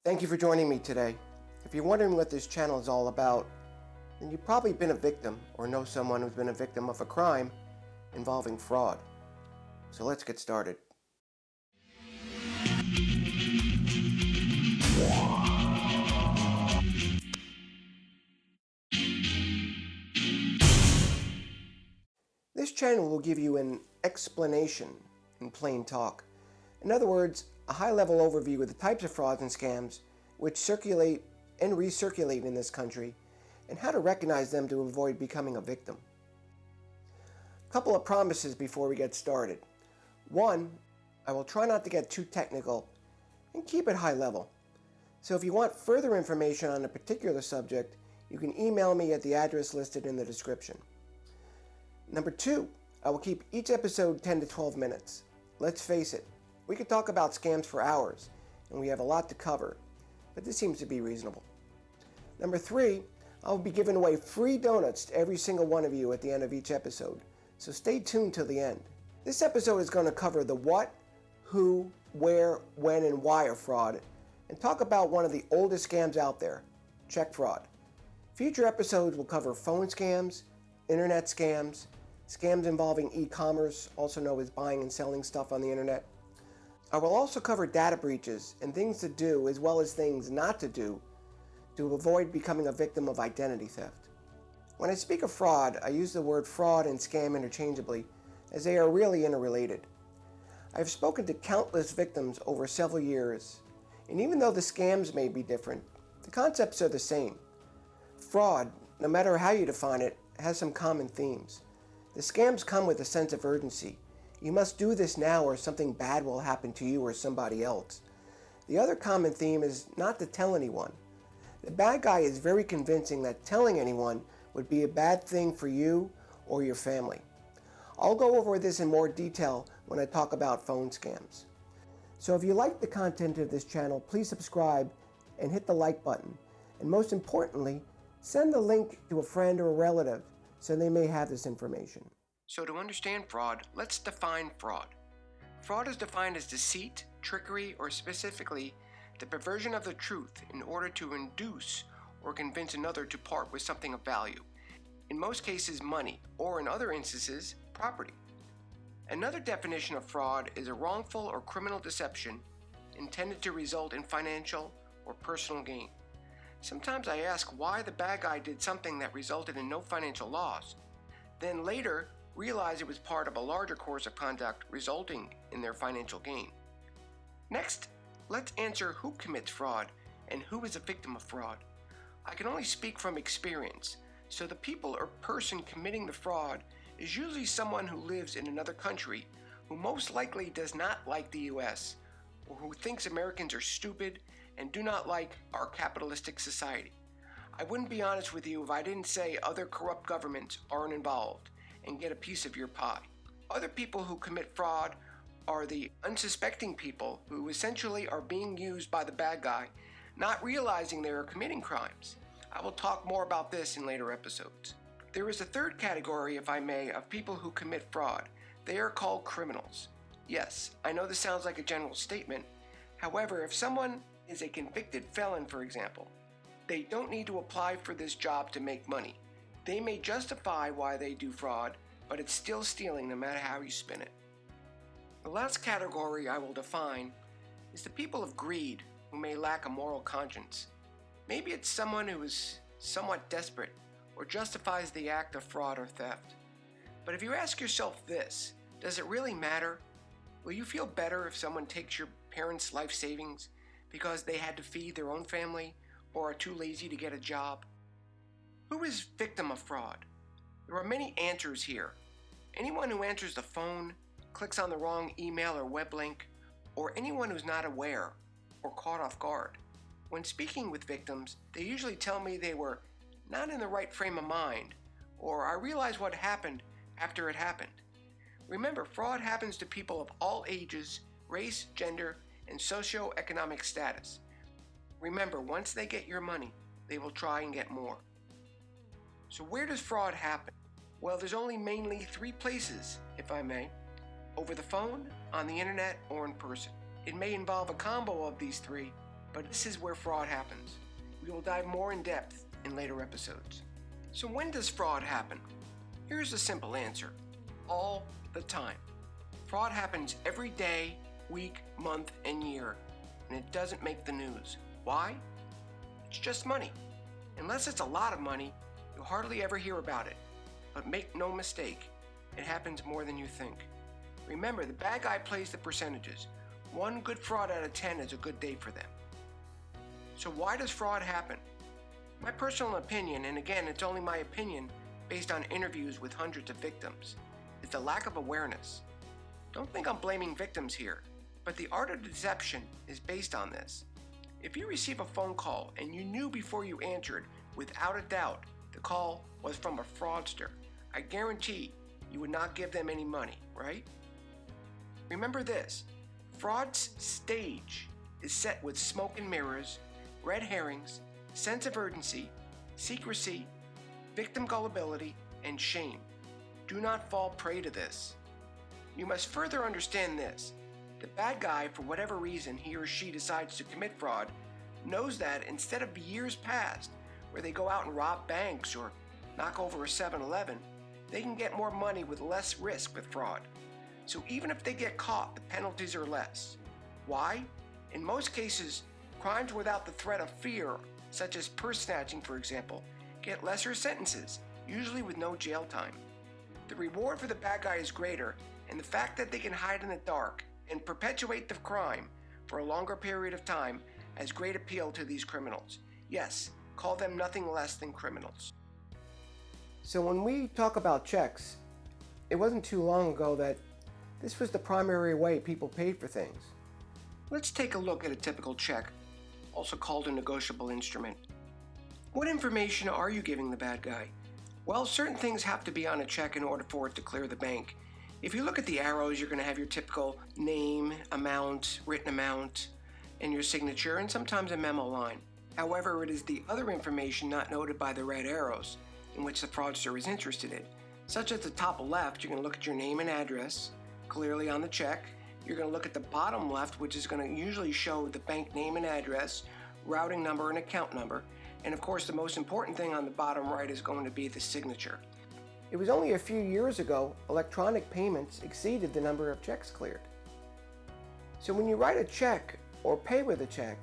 Thank you for joining me today. If you're wondering what this channel is all about, then you've probably been a victim or know someone who's been a victim of a crime involving fraud. So let's get started. This channel will give you an explanation in plain talk. In other words, a high-level overview of the types of frauds and scams which circulate and recirculate in this country, and how to recognize them to avoid becoming a victim. A couple of promises before we get started. One, I will try not to get too technical and keep it high level. So if you want further information on a particular subject, you can email me at the address listed in the description. Number two, I will keep each episode 10 to 12 minutes. Let's face it, we could talk about scams for hours, and we have a lot to cover, but this seems to be reasonable. Number three, I'll be giving away free donuts to every single one of you at the end of each episode, so stay tuned till the end. This episode is going to cover the what, who, where, when, and why of fraud, and talk about one of the oldest scams out there, check fraud. Future episodes will cover phone scams, internet scams, scams involving e-commerce, also known as buying and selling stuff on the internet. I will also cover data breaches and things to do as well as things not to do to avoid becoming a victim of identity theft. When I speak of fraud, I use the word fraud and scam interchangeably as they are really interrelated. I have spoken to countless victims over several years, and even though the scams may be different, the concepts are the same. Fraud, no matter how you define it, has some common themes. The scams come with a sense of urgency. You must do this now or something bad will happen to you or somebody else. The other common theme is not to tell anyone. The bad guy is very convincing that telling anyone would be a bad thing for you or your family. I'll go over this in more detail when I talk about phone scams. So if you like the content of this channel, please subscribe and hit the like button. And most importantly, send the link to a friend or a relative so they may have this information. So to understand fraud, let's define fraud. Fraud is defined as deceit, trickery, or specifically, the perversion of the truth in order to induce or convince another to part with something of value. In most cases, money, or in other instances, property. Another definition of fraud is a wrongful or criminal deception intended to result in financial or personal gain. Sometimes I ask why the bad guy did something that resulted in no financial loss, then later realize it was part of a larger course of conduct resulting in their financial gain. Next, let's answer who commits fraud and who is a victim of fraud. I can only speak from experience, so the people or person committing the fraud is usually someone who lives in another country who most likely does not like the US, or who thinks Americans are stupid and do not like our capitalistic society. I wouldn't be honest with you if I didn't say other corrupt governments aren't involved and get a piece of your pie. Other people who commit fraud are the unsuspecting people who essentially are being used by the bad guy, not realizing they are committing crimes. I will talk more about this in later episodes. There is a third category, if I may, of people who commit fraud. They are called criminals. Yes, I know this sounds like a general statement. However, if someone is a convicted felon, for example, they don't need to apply for this job to make money. They may justify why they do fraud, but it's still stealing no matter how you spin it. The last category I will define is the people of greed who may lack a moral conscience. Maybe it's someone who is somewhat desperate or justifies the act of fraud or theft. But if you ask yourself this, does it really matter? Will you feel better if someone takes your parents' life savings because they had to feed their own family or are too lazy to get a job? Who is victim of fraud? There are many answers here. Anyone who answers the phone, clicks on the wrong email or web link, or anyone who's not aware or caught off guard. When speaking with victims, they usually tell me they were not in the right frame of mind, or I realized what happened after it happened. Remember, fraud happens to people of all ages, race, gender, and socioeconomic status. Remember, once they get your money, they will try and get more. So where does fraud happen? Well, there's only mainly three places, if I may. Over the phone, on the internet, or in person. It may involve a combo of these three, but this is where fraud happens. We will dive more in depth in later episodes. So when does fraud happen? Here's a simple answer. All the time. Fraud happens every day, week, month, and year, and it doesn't make the news. Why? It's just money. Unless it's a lot of money, you'll hardly ever hear about it. But make no mistake, it happens more than you think. Remember, the bad guy plays the percentages. One good fraud out of 10 is a good day for them. So why does fraud happen? My personal opinion, and again, it's only my opinion based on interviews with hundreds of victims, is the lack of awareness. Don't think I'm blaming victims here, but the art of deception is based on this. If you receive a phone call and you knew before you answered, without a doubt, the call was from a fraudster, I guarantee you would not give them any money, right? Remember this, fraud's stage is set with smoke and mirrors, red herrings, sense of urgency, secrecy, victim gullibility, and shame. Do not fall prey to this. You must further understand this. The bad guy, for whatever reason he or she decides to commit fraud, knows that instead of years past, where they go out and rob banks or knock over a 7-Eleven, they can get more money with less risk with fraud. So even if they get caught, the penalties are less. Why? In most cases, crimes without the threat of fear, such as purse snatching for example, get lesser sentences, usually with no jail time. The reward for the bad guy is greater, and the fact that they can hide in the dark and perpetuate the crime for a longer period of time has great appeal to these criminals. Yes, call them nothing less than criminals. So when we talk about checks, it wasn't too long ago that this was the primary way people paid for things. Let's take a look at a typical check, also called a negotiable instrument. What information are you giving the bad guy? Well, certain things have to be on a check in order for it to clear the bank. If you look at the arrows, you're going to have your typical name, amount, written amount, and your signature, and sometimes a memo line. However, it is the other information not noted by the red arrows in which the fraudster is interested in. Such as the top left, you're going to look at your name and address clearly on the check. You're going to look at the bottom left, which is going to usually show the bank name and address, routing number and account number, and of course the most important thing on the bottom right is going to be the signature. It was only a few years ago electronic payments exceeded the number of checks cleared. So when you write a check or pay with a check,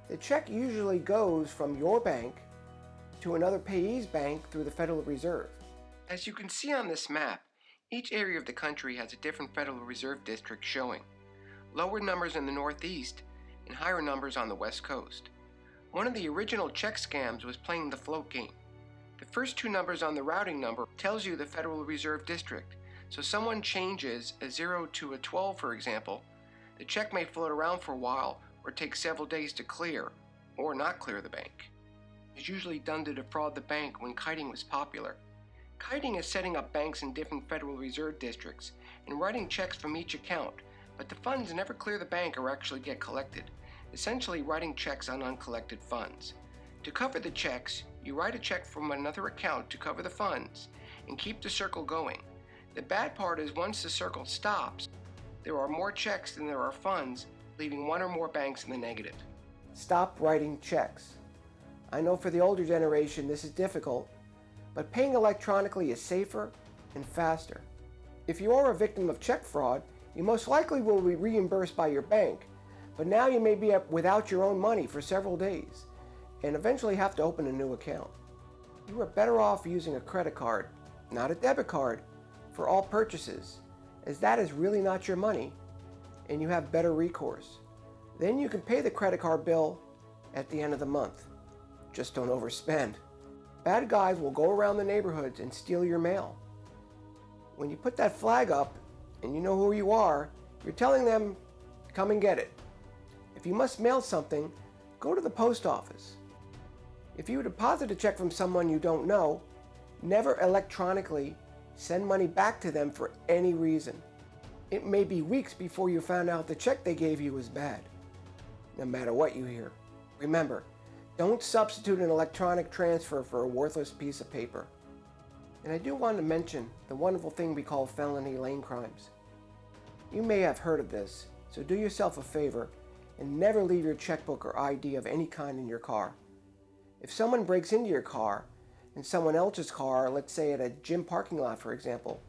the check usually goes from your bank to another payee's bank through the Federal Reserve. As you can see on this map, each area of the country has a different Federal Reserve district showing. Lower numbers in the Northeast and higher numbers on the West Coast. One of the original check scams was playing the float game. The first two numbers on the routing number tells you the Federal Reserve District. So someone changes a 0 to a 12, for example, the check may float around for a while or take several days to clear or not clear the bank. It's usually done to defraud the bank when kiting was popular. Kiting is setting up banks in different Federal Reserve districts and writing checks from each account, but the funds never clear the bank or actually get collected, essentially writing checks on uncollected funds. To cover the checks, you write a check from another account to cover the funds and keep the circle going. The bad part is once the circle stops, there are more checks than there are funds, leaving one or more banks in the negative. Stop writing checks. I know for the older generation this is difficult, but paying electronically is safer and faster. If you are a victim of check fraud, you most likely will be reimbursed by your bank, but now you may be without your own money for several days and eventually have to open a new account. You are better off using a credit card, not a debit card, for all purchases, as that is really not your money and you have better recourse. Then you can pay the credit card bill at the end of the month. Just don't overspend. Bad guys will go around the neighborhoods and steal your mail. When you put that flag up and you know who you are, you're telling them, come and get it. If you must mail something, go to the post office. If you deposit a check from someone you don't know, never electronically send money back to them for any reason. It may be weeks before you found out the check they gave you was bad, no matter what you hear. Remember, don't substitute an electronic transfer for a worthless piece of paper. And I do want to mention the wonderful thing we call felony lane crimes. You may have heard of this, so do yourself a favor And never leave your checkbook or ID of any kind in your car. If someone breaks into your car, in someone else's car, let's say at a gym parking lot for example,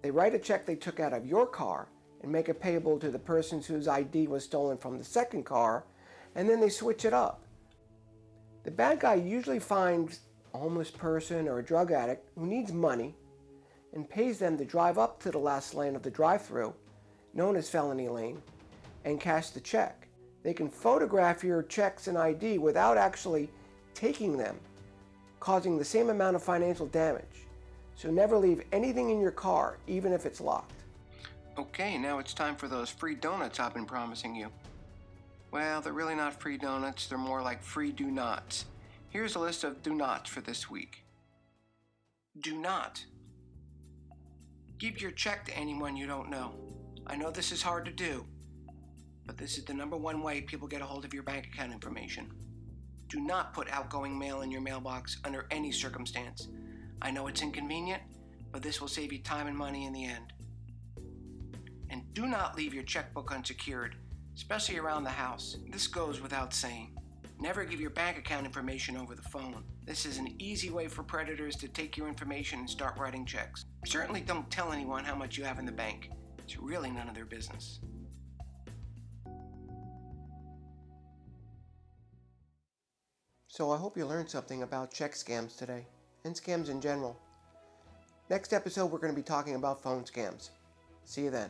they write a check they took out of your car and make it payable to the person whose ID was stolen from the second car, and then they switch it up. The bad guy usually finds a homeless person or a drug addict who needs money and pays them to drive up to the last lane of the drive-thru, known as felony lane, and cash the check. They can photograph your checks and ID without actually taking them, causing the same amount of financial damage. So never leave anything in your car, even if it's locked. Okay, now it's time for those free donuts I've been promising you. Well, they're really not free donuts, they're more like free do-nots. Here's a list of do-nots for this week. Do not give your check to anyone you don't know. I know this is hard to do, but this is the number one way people get a hold of your bank account information. Do not put outgoing mail in your mailbox under any circumstance. I know it's inconvenient, but this will save you time and money in the end. And do not leave your checkbook unsecured, especially around the house. This goes without saying. Never give your bank account information over the phone. This is an easy way for predators to take your information and start writing checks. Certainly don't tell anyone how much you have in the bank. It's really none of their business. So I hope you learned something about check scams today, and scams in general. Next episode we're going to be talking about phone scams. See you then.